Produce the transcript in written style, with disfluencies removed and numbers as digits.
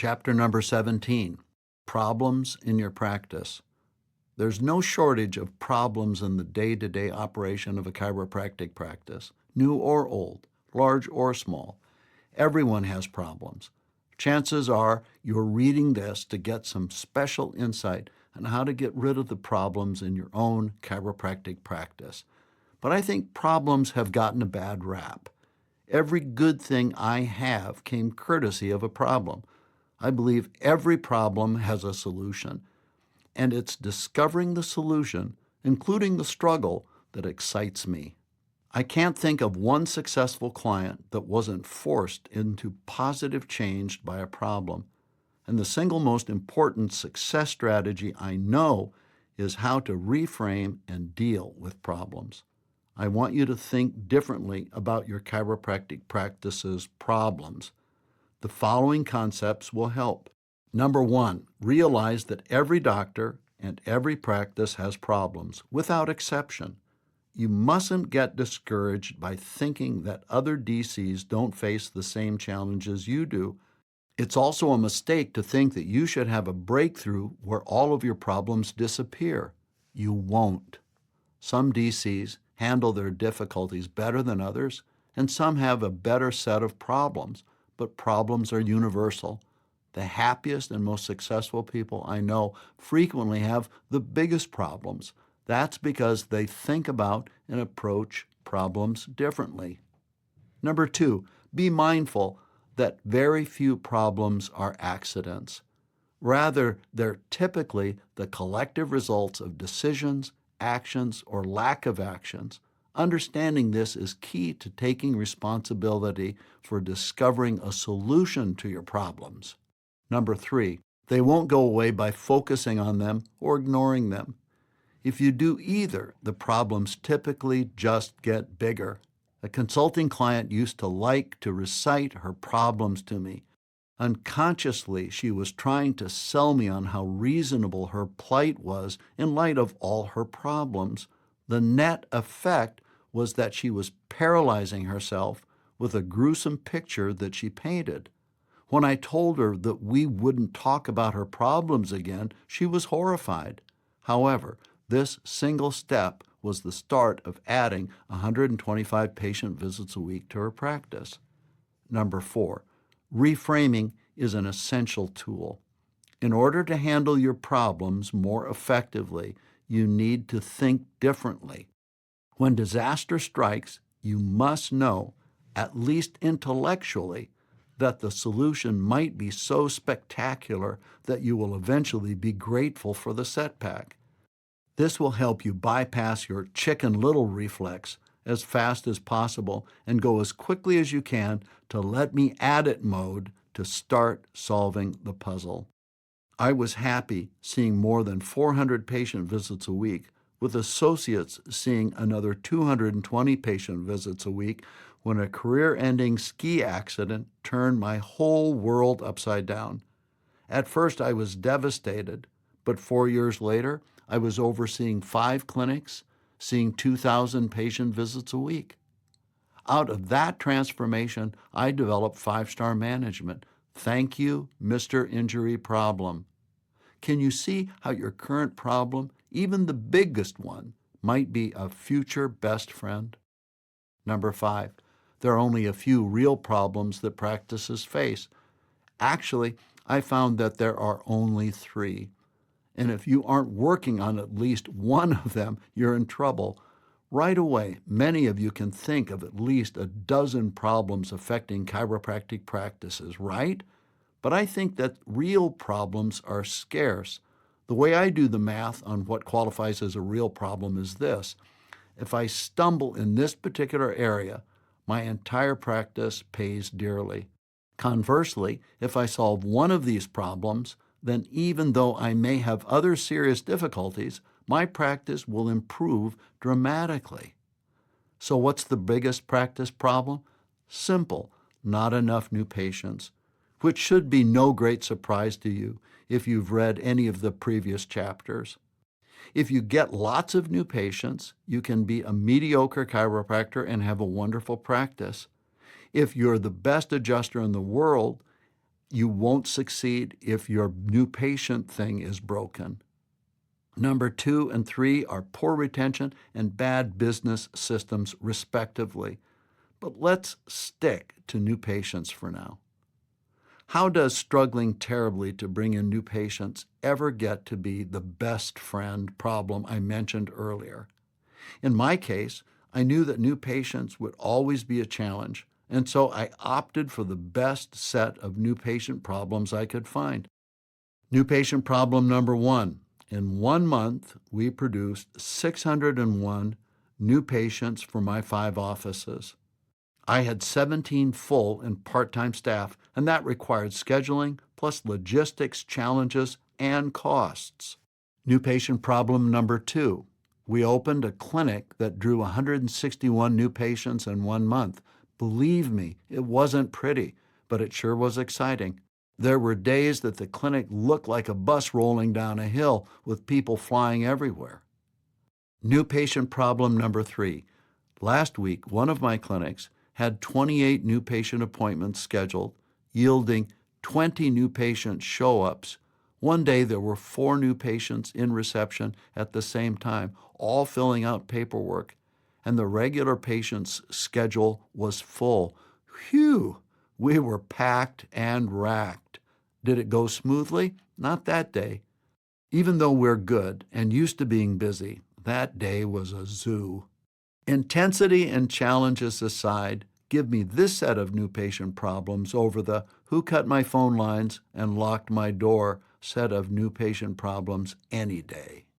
Chapter number 17, Problems in Your Practice. There's no shortage of problems in the day-to-day operation of a chiropractic practice, new or old, large or small. Everyone has problems. Chances are you're reading this to get some special insight on how to get rid of the problems in your own chiropractic practice. But I think problems have gotten a bad rap. Every good thing I have came courtesy of a problem. I believe every problem has a solution, and it's discovering the solution, including the struggle, that excites me. I can't think of one successful client that wasn't forced into positive change by a problem. And the single most important success strategy I know is how to reframe and deal with problems. I want you to think differently about your chiropractic practice's problems. The following concepts will help. Number one, realize that every doctor and every practice has problems, without exception. You mustn't get discouraged by thinking that other DCs don't face the same challenges you do. It's also a mistake to think that you should have a breakthrough where all of your problems disappear. You won't. Some DCs handle their difficulties better than others, and some have a better set of problems, but problems are universal. The happiest and most successful people I know frequently have the biggest problems. That's because they think about and approach problems differently. Number two, be mindful that very few problems are accidents. Rather, they're typically the collective results of decisions, actions, or lack of actions. Understanding this is key to taking responsibility for discovering a solution to your problems. Number three, they won't go away by focusing on them or ignoring them. If you do either, the problems typically just get bigger. A consulting client used to like to recite her problems to me. Unconsciously, she was trying to sell me on how reasonable her plight was in light of all her problems. The net effect was that she was paralyzing herself with a gruesome picture that she painted. When I told her that we wouldn't talk about her problems again, she was horrified. However, this single step was the start of adding 125 patient visits a week to her practice. Number four, reframing is an essential tool. In order to handle your problems more effectively, you need to think differently. When disaster strikes, you must know, at least intellectually, that the solution might be so spectacular that you will eventually be grateful for the setback. This will help you bypass your Chicken Little reflex as fast as possible and go as quickly as you can to let me at it mode to start solving the puzzle. I was happy seeing more than 400 patient visits a week, with associates seeing another 220 patient visits a week when a career-ending ski accident turned my whole world upside down. At first I was devastated, but 4 years later, I was overseeing 5 clinics, seeing 2,000 patient visits a week. Out of that transformation, I developed 5-star management. Thank you, Mr. Injury Problem. Can you see how your current problem, even the biggest one, might be a future best friend? Number 5, there are only a few real problems that practices face. Actually, I found that there are only 3. And if you aren't working on at least one of them, you're in trouble. Right away, many of you can think of at least a dozen problems affecting chiropractic practices, right? But I think that real problems are scarce. The way I do the math on what qualifies as a real problem is this. If I stumble in this particular area, my entire practice pays dearly. Conversely, if I solve one of these problems, then even though I may have other serious difficulties, my practice will improve dramatically. So what's the biggest practice problem? Simple, not enough new patients, which should be no great surprise to you if you've read any of the previous chapters. If you get lots of new patients, you can be a mediocre chiropractor and have a wonderful practice. If you're the best adjuster in the world, You won't succeed if your new patient thing is broken. Number 2 and 3 are poor retention and bad business systems, respectively. But let's stick to new patients for now. How does struggling terribly to bring in new patients ever get to be the best friend problem I mentioned earlier? In my case, I knew that new patients would always be a challenge, and so I opted for the best set of new patient problems I could find. New patient problem number 1. In 1 month, we produced 601 new patients for my 5 offices. I had 17 full and part-time staff, and that required scheduling plus logistics challenges and costs. New patient problem number 2. We opened a clinic that drew 161 new patients in 1 month. Believe me, it wasn't pretty, but it sure was exciting. There were days that the clinic looked like a bus rolling down a hill with people flying everywhere. New patient problem number 3. Last week, one of my clinics had 28 new patient appointments scheduled, yielding 20 new patient show-ups. One day there were 4 new patients in reception at the same time, all filling out paperwork, and the regular patient's schedule was full. Phew! We were packed and racked. Did it go smoothly? Not that day. Even though we're good and used to being busy, that day was a zoo. Intensity and challenges aside, give me this set of new patient problems over the who cut my phone lines and locked my door set of new patient problems any day.